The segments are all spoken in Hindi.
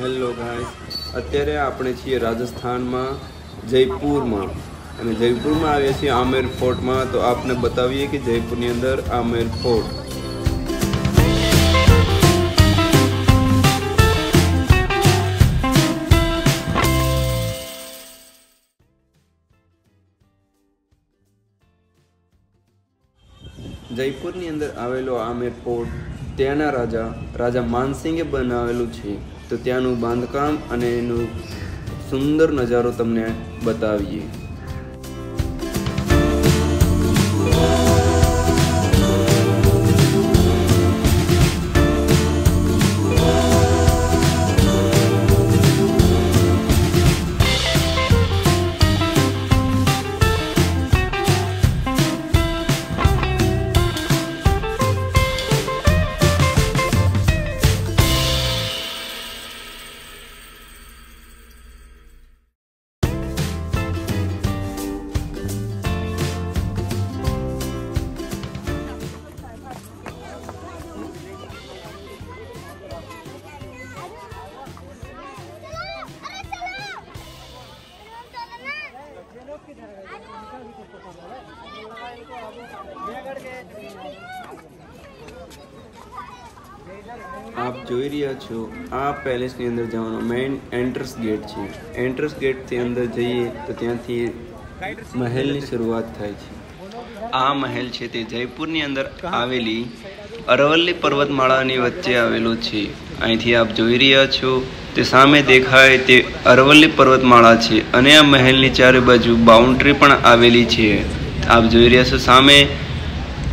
હેલો ગાઈસ, અત્યારે આપણે છીએ રાજસ્થાનમાં જયપુરમાં અને જયપુરમાં આવ્યા છીએ આમેર ફોર્ટમાં। તો આપને બતાવીએ કે જયપુરની અંદર આમેર ફોર્ટ। જયપુરની અંદર આવેલો આમેર ફોર્ટ ત્યાંના રાજા માનસિંગે બનાવેલું છે। તો ત્યાંનું બાંધકામ અને એનો સુંદર નજારો તમને બતાવીએ। आप જોઈ રહ્યા છો આ પેલેસની અંદર જવાનો મેઇન એન્ટ્રન્સ ગેટ છે। એન્ટ્રન્સ ગેટથી અંદર જઈએ તો ત્યાંથી મહેલની શરૂઆત થાય છે। આ મહેલ છે તે જયપુરની અંદર આવેલી અરવલ્લી પર્વતમાળાની વચ્ચે આવેલો છે। અહીંથી આપ જોઈ રહ્યા છો તે સામે દેખાય તે અરવલ્લી પર્વતમાળા છે અને આ મહેલની ચારે બાજુ બાઉન્ડ્રી પણ આવેલી છે। આપ જોઈ રહ્યા છો સામે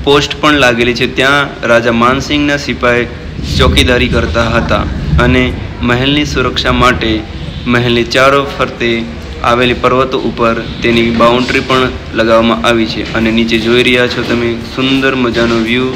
પોસ્ટ પણ લાગેલી છે। ત્યાં રાજા માનસિંહના સિપાઈ चौकीदारी करता हता अने महलनी सुरक्षा माटे महलनी चारो फरते आवेली पर्वतो उपर तेनी बाउंड्री पण लगाववामां आवी छे अने नीचे जोई रह्या छो तमे सुंदर मजानो व्यू।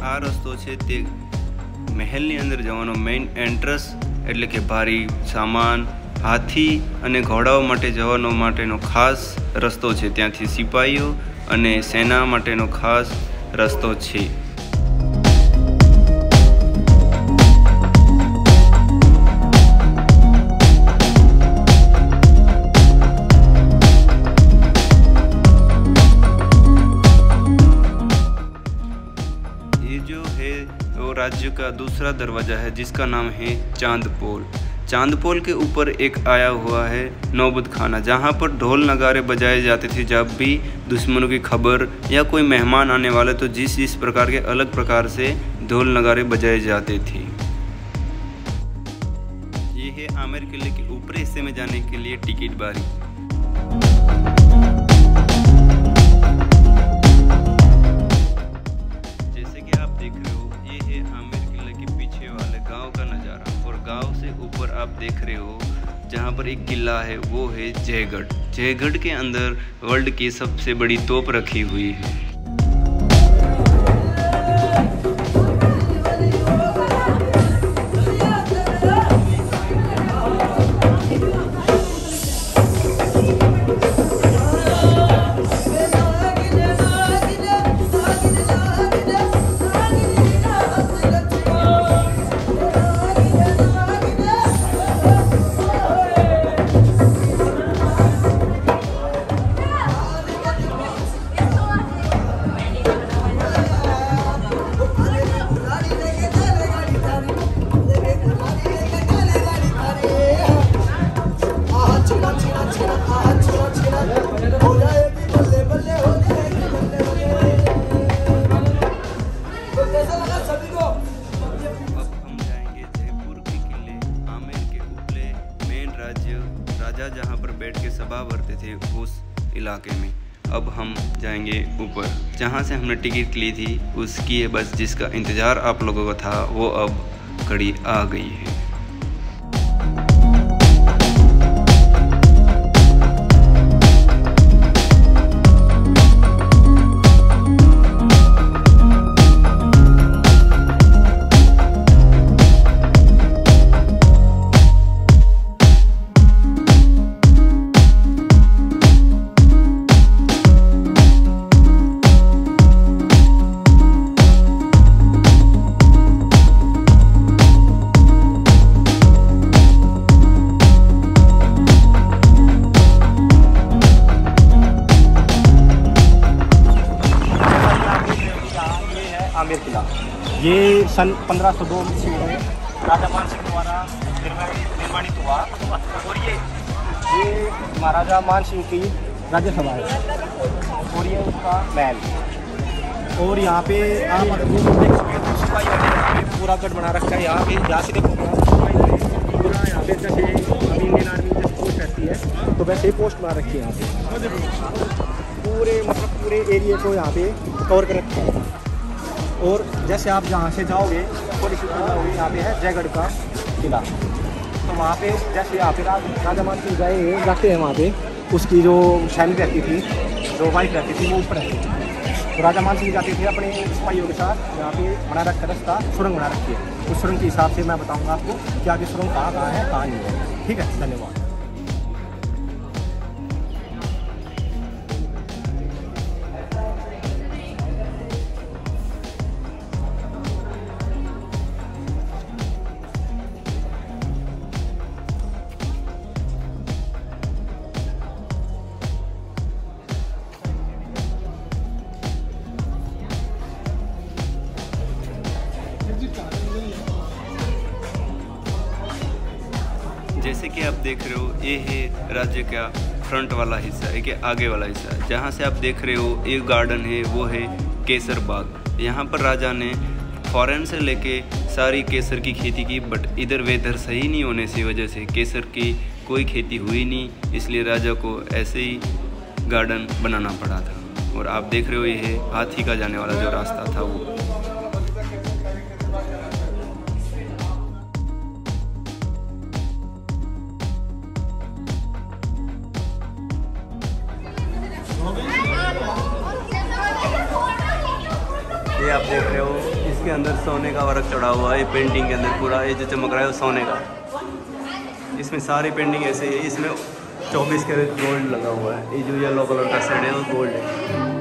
आ रस्तो है ते महलनी अंदर जवानो मेन एंट्रस एटले के भारी सामान हाथी अने घोड़ाओ माटे जवानो माटेनो खास रस्तो है। त्यांथी सिपाहीओ अने सेना माटेनो खास रस्तो है। राज्य का दूसरा दरवाज़ा है जिसका नाम है चांदपोल। चांदपोल के ऊपर एक आया हुआ है नौबत खाना, जहाँ पर ढोल नगारे बजाए जाते थे जब भी दुश्मनों की खबर या कोई मेहमान आने वाले तो जिस प्रकार के अलग प्रकार से ढोल नगारे बजाए जाते थे। ये है आमेर किले के ऊपरी हिस्से में जाने के लिए टिकट बारी। आप देख रहे हो जहाँ पर एक किला है वो है जयगढ़। जयगढ़ के अंदर वर्ल्ड की सबसे बड़ी तोप रखी हुई है। रहा करते थे उस इलाके में। अब हम जाएंगे ऊपर, जहाँ से हमने टिकट ली थी उसकी बस जिसका इंतज़ार आप लोगों को था वो अब घड़ी आ गई है। आमेर किला, ये सन 1502 में राजा मान सिंह द्वारा निर्माणित हुआ और ये महाराजा मान सिंह की राज्यसभा है और ये उसका महल। और यहाँ पे आप पूरा गढ़ बना रखा है। यहाँ पे यहाँ से देखो पूरा यहाँ पे जैसे इंडियन आर्मी जैसे पोस्ट रहती है तो वैसे ही पोस्ट बना रखी है यहाँ पे। पूरे मतलब पूरे एरिया को यहाँ पे कवर कर रखा है। और जैसे आप जहाँ से जाओगे थोड़ी सी जाओगे, यहाँ पे है जयगढ़ का किला। तो वहाँ पे जैसे यहाँ पे राजा मान सिंह गए जाते हैं वहाँ पे, उसकी जो सैनिक रहती थी, जो वाइफ रहती थी, वो ऊपर रहती थी। तो राजा मान सिंह जाते थे अपने सिपाहियों के साथ। यहाँ पे बना रखा रास्ता, सुरंग बना रखी है। उस सुरंग के हिसाब से मैं बताऊँगा आपको कि आगे सुरंग कहाँ है कहाँ नहीं है। ठीक है, धन्यवाद। जैसे कि आप देख रहे हो ये है राज्य का फ्रंट वाला हिस्सा, एक आगे वाला हिस्सा। जहाँ से आप देख रहे हो एक गार्डन है, वो है केसर बाग। यहाँ पर राजा ने फॉरेन से लेके सारी केसर की खेती की, बट इधर वेदर सही नहीं होने की वजह से केसर की कोई खेती हुई नहीं, इसलिए राजा को ऐसे ही गार्डन बनाना पड़ा था। और आप देख रहे हो ये है हाथी का जाने वाला जो रास्ता था वो। ये आप देख रहे हो इसके अंदर सोने का वर्क चढ़ा हुआ है। पेंटिंग के अंदर पूरा ये जो चमक रहा है वो सोने का। इसमें सारी पेंटिंग ऐसे ही है। इसमें 24 कैरेट गोल्ड लगा हुआ है। ये जो येलो कलर का शेड है वो गोल्ड है।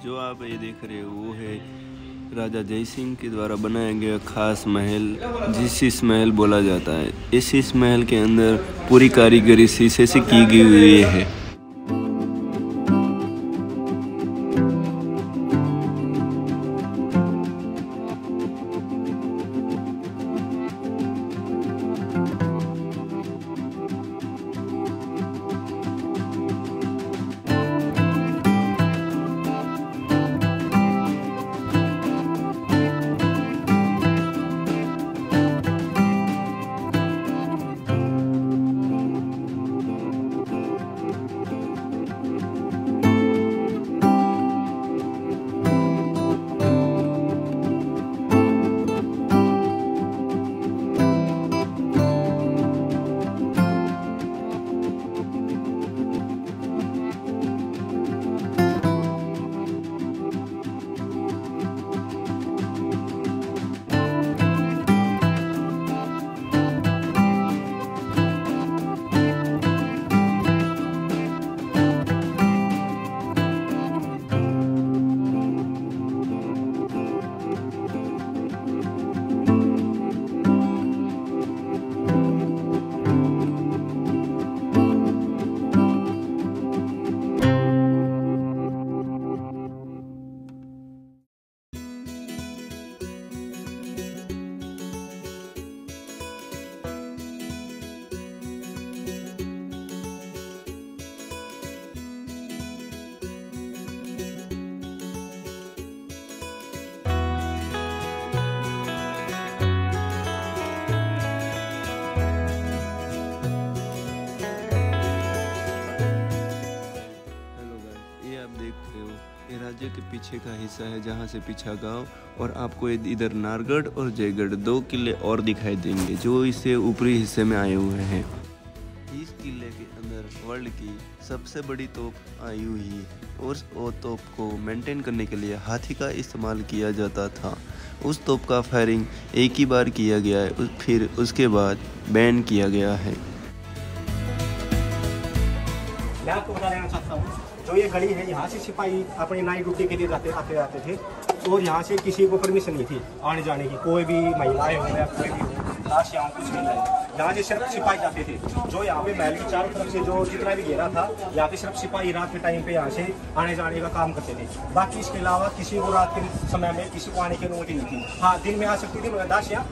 जो आप ये देख रहे हो वो है राजा जय सिंह के द्वारा बनाया गया खास महल, जिस महल बोला जाता है। इस महल के अंदर पूरी कारीगरी शीशे से की गई हुई है। राज्य के पीछे का हिस्सा है जहाँ से पीछा गांव, और आपको इधर नारगढ़ और जयगढ़ 2 किले और दिखाई देंगे जो इससे ऊपरी हिस्से में आए हुए हैं। इस किले के अंदर वर्ल्ड की सबसे बड़ी तोप आई हुई है और वो तोप को मेंटेन करने के लिए हाथी का इस्तेमाल किया जाता था। उस तोप का फायरिंग एक ही बार किया गया है, फिर उसके बाद बैन किया गया है। मैं आपको बता देना चाहता हूँ, जो ये गली है यहाँ से सिपाही अपनी नाइट ड्यूटी के लिए आते जाते थे, और यहाँ से किसी को परमिशन नहीं थी आने जाने की। कोई भी महिलाएं हो या कोई भी हो, लाश यहाँ कुछ नहीं है। यहाँ से सिर्फ सिपाही जाते थे। जो यहाँ पे महल के चारों तरफ से जो जितना भी घेरा था, यहाँ पे सिर्फ सिपाही रात के टाइम पे यहाँ से आने जाने का काम करते थे। बाकी इसके अलावा किसी को रात के समय में किसी को आने की अनुमति नहीं थी। हाँ, दिन में आ सकती थी, दासियाँ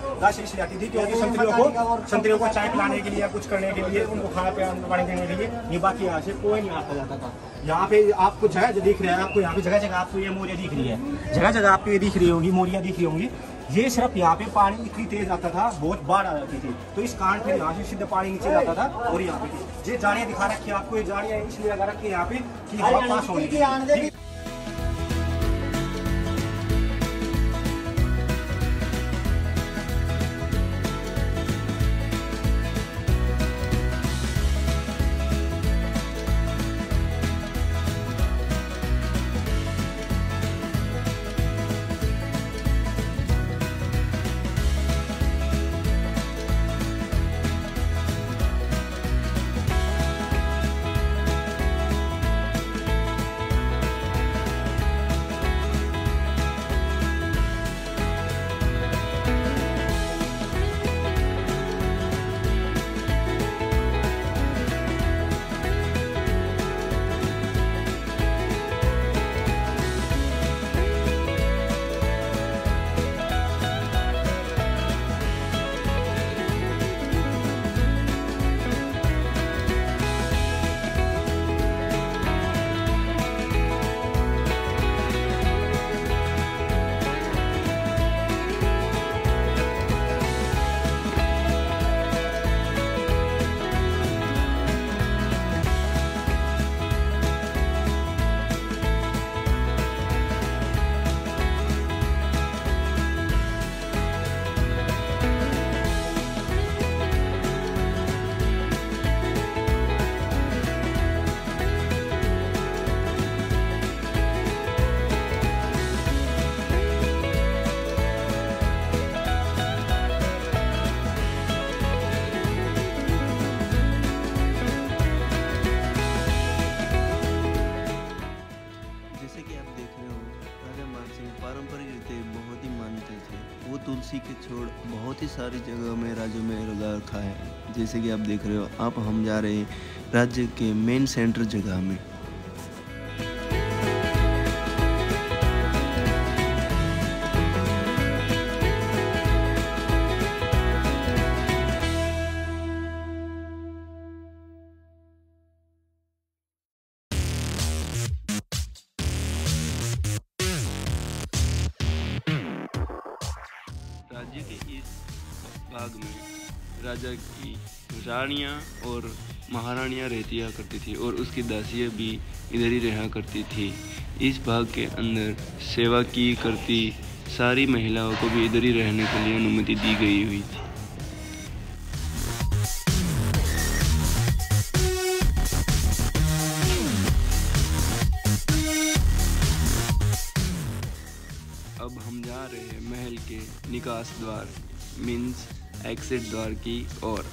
इसलिए आती थी क्योंकि संतरियों को चाय पिलाने के लिए या कुछ करने के लिए, उनको खाना पानी देने के लिए। ये बाकी यहाँ से कोई नहीं आता जाता था। यहाँ पे आपको जगह जो दिख रहा है, आपको यहाँ पे जगह जगह आपको ये मोरिया दिख रही है, जगह जगह आपको ये दिख रही होगी, मोरिया दिख रही होंगी। ये सिर्फ यहाँ पे पानी इतनी तेज आता था, बहुत बाढ़ आ जाती थी, तो इस कारण फिर यहाँ से सीधे पानी नीचे जाता था। और यहाँ पे ये जाड़ियाँ दिखा रखी है आपको, ये जाड़ियाँ इसलिए लगा रखी है यहाँ पे कि हवा पास होगी। तुलसी के छोड़ बहुत ही सारी जगह में राज्यों में लगा रखा है। जैसे कि आप देख रहे हो, आप हम जा रहे हैं राज्य के मेन सेंटर जगह में। राज्य के इस भाग में राजा की रानियां और महारानियां रहतिया करती थी और उसकी दासियां भी इधर ही रहा करती थी। इस भाग के अंदर सेवा की करती सारी महिलाओं को भी इधर ही रहने के लिए अनुमति दी गई हुई थी। अब हम जा रहे हैं महल के निकास द्वार मीन्स एग्जिट द्वार की ओर।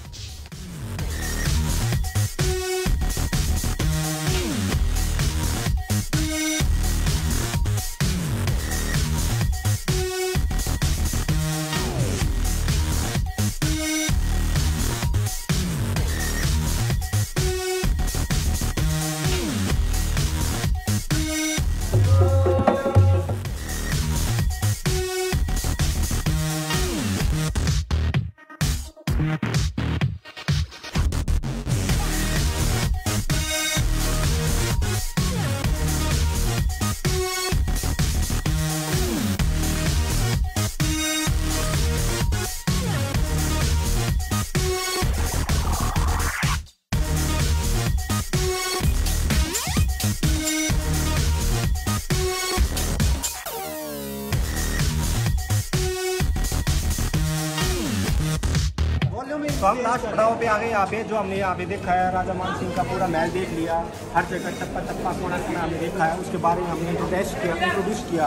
तो हम लास्ट पड़ाव पे आ गए यहाँ पे, जो हमने यहाँ पे देखा है राजा मान सिंह का पूरा महल देख लिया, हर जगह चप्पा चप्पा कोना कोना हमने देखा है। उसके बारे में हमने इंट्रोड्यूस किया,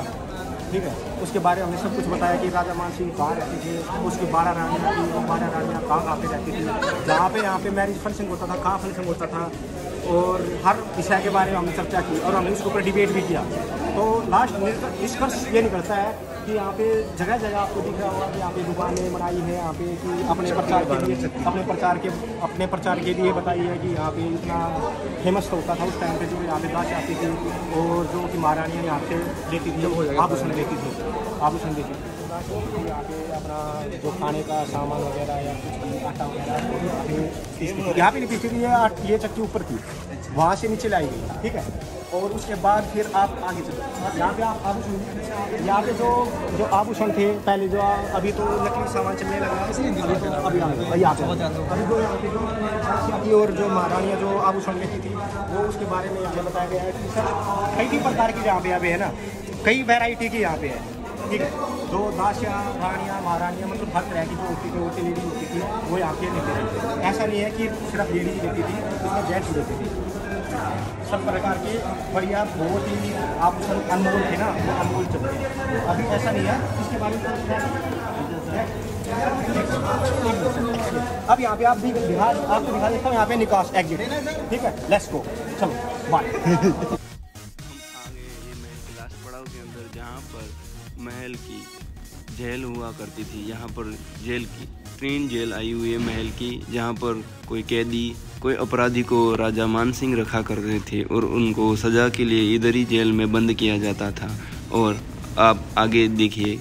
ठीक है। उसके बारे में हमने सब कुछ बताया कि राजा मान सिंह कहाँ रहते थे, उसकी 12 रानियाँ थी, वो 12 रानियाँ कहाँ पे रहती थी, जहाँ पे यहाँ पे मैरिज फंक्शन होता था, कहाँ फंक्शन होता था, और हर विषय के बारे में हमने चर्चा की और हमने उसके ऊपर डिबेट भी किया। तो लास्ट निष्कर्ष ये निकलता है कि यहाँ पे जगह जगह आपको दिख रहा होगा कि यहाँ पे दुकानें बनाई है यहाँ पे, कि अपने प्रचार के लिए बताई है कि यहाँ पे इतना फेमस होता था उस टाइम पे, जो यहाँ पे दास आती थी और जो कि महारानियाँ यहाँ से लेती थी, आभूषण लेती थी। यहाँ पे अपना जो खाने का सामान वगैरह या कुछ आटा वगैरह यहाँ पे नहीं पीछे थी, ये चक्की ऊपर थी, वहाँ से नीचे लाई गई, ठीक है। और उसके बाद फिर आप आगे चलो, यहाँ पे आप आभूषण, यहाँ पे जो आभूषण थे पहले, जो अभी तो नकली सामान चलने लगा, इसलिए अभी जो यहाँ पे जो और जो महारानियाँ जो आभूषण लेती थी, वो उसके बारे में यहाँ बताया गया है कि सर कई प्रकार की यहाँ पे है ना, कई वैरायटी की यहाँ पे है, ठीक है। जो दासियाँ रानियाँ महारानियाँ मतलब हर तरह की जो होती थी, होती लेडी होती थी, वो यहाँ पे लेते थे। ऐसा नहीं है कि सिर्फ लेडीज लेती थी, उसमें जेंट्स लेते थे, सब प्रकार के बढ़िया बहुत ही आभूषण अनमोल थे ना, वो अनमोल चलते हैं। अभी ऐसा नहीं है, इसके बारे में अब यहाँ पे आप भी बिहार आपको दिखा देता हूँ, यहाँ पे निकास एग्जिट, ठीक है। लेट्स गो, चलो बाय। पड़ाव के अंदर जहाँ पर महल की जेल हुआ करती थी, यहाँ पर जेल की 3 जेल आई हुई है महल की, जहाँ पर कोई कैदी, कोई अपराधी को राजा मान सिंह रखा करते थे और उनको सज़ा के लिए इधर ही जेल में बंद किया जाता था। और आप आगे देखिए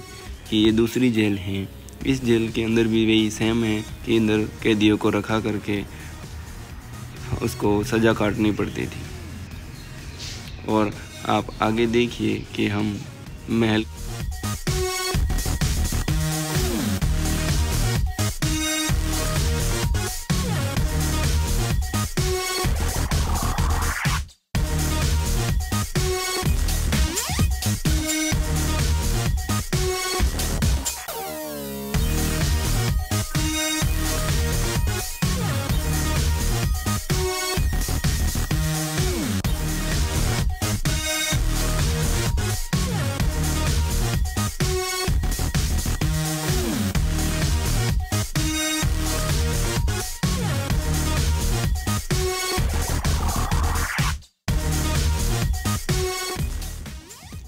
कि ये दूसरी जेल है, इस जेल के अंदर भी वही सेम है कि अंदर कैदियों को रखा करके उसको सज़ा काटनी पड़ती थी। और आप आगे देखिए कि हम महल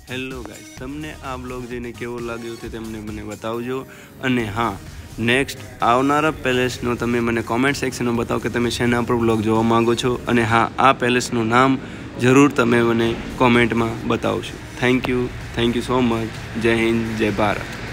હેલો ગાઈસ, તમને આ બ્લોગ જોઈને કેવો લાગ્યો તે તમને મને બતાવજો। અને હા, નેક્સ્ટ આવનારા પેલેસનો તમે મને કોમેન્ટ સેક્શનમાં બતાવો કે તમે શેના પર બ્લોગ જોવા માગો છો। અને હા, આ પેલેસનું નામ જરૂર તમે મને કોમેન્ટમાં બતાવશો। Thank you so much. જય હિન્દ, જય ભારત।